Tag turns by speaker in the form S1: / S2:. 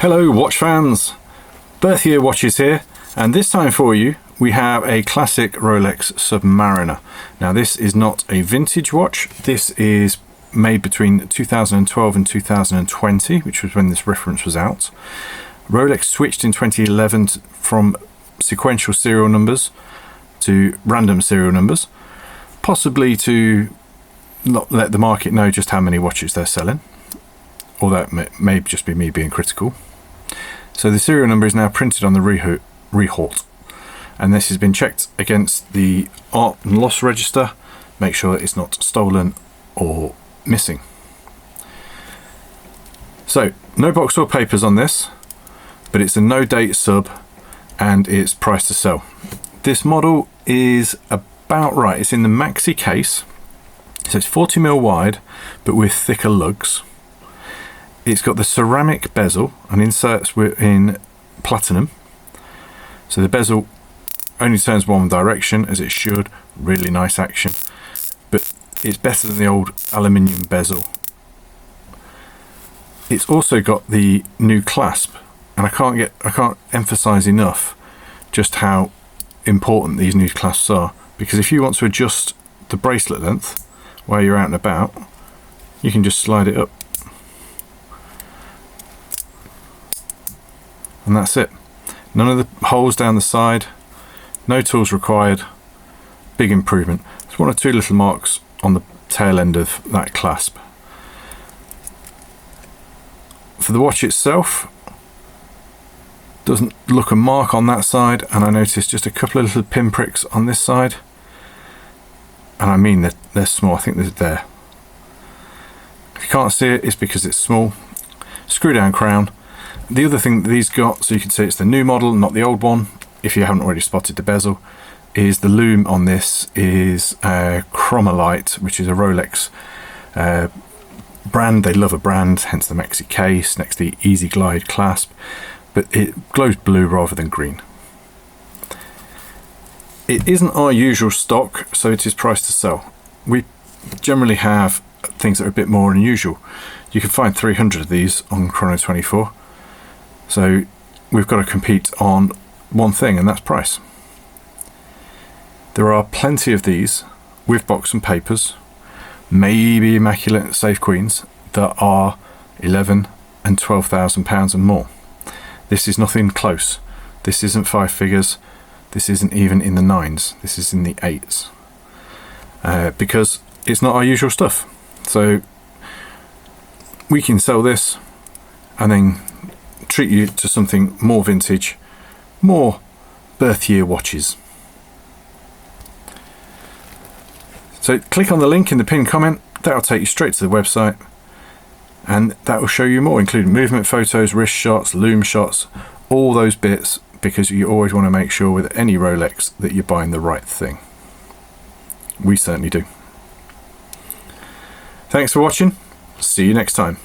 S1: Hello watch fans, birth year watches here, and this time for you we have a classic Rolex Submariner. Now this is not a vintage watch, this is made between 2012 and 2020, which was when this reference was out. Rolex switched in 2011 from sequential serial numbers to random serial numbers, possibly to not let the market know just how many watches they're selling, or that may just be me being critical. So the serial number is now printed on the rehaut, and this has been checked against the art and loss register. Make sure it's not stolen or missing. So no box or papers on this, but it's a no date sub and it's priced to sell. This model is about right. It's in the maxi case, so it's 40mm wide but with thicker lugs. It's got the ceramic bezel and inserts were in platinum, so the bezel only turns one direction as it should. Really nice action, but it's better than the old aluminium bezel. It's also got the new clasp, and I can't emphasize enough just how important these new clasps are, because if you want to adjust the bracelet length while you're out and about, you can just slide it up and that's it. None of the holes down the side, no tools required. Big improvement. There's one or two little marks on the tail end of that clasp. For the watch itself, doesn't look a mark on that side, and I noticed just a couple of little pinpricks on this side, and I mean they're small. I think they're there. If you can't see it, it's because it's small. Screw down crown. The other thing that these got, so you can see it's the new model, not the old one, if you haven't already spotted the bezel, is the lume on this is Chromalite, which is a Rolex brand. They love a brand, hence the maxi case next to the Easy Glide clasp, but it glows blue rather than green. It isn't our usual stock, so it is priced to sell. We generally have things that are a bit more unusual. You can find 300 of these on Chrono24. So we've got to compete on one thing, and that's price. There are plenty of these with box and papers, maybe immaculate safe queens, that are 11 and 12,000 pounds and more. This is nothing close. This isn't five figures. This isn't even in the nines. This is in the eights, because it's not our usual stuff. So we can sell this and then treat you to something more vintage, more birth year watches. So click on the link in the pinned comment, that'll take you straight to the website, and that will show you more, including movement photos, wrist shots, lume shots, all those bits, because you always want to make sure with any Rolex that you're buying the right thing. We certainly do. Thanks for watching. See you next time.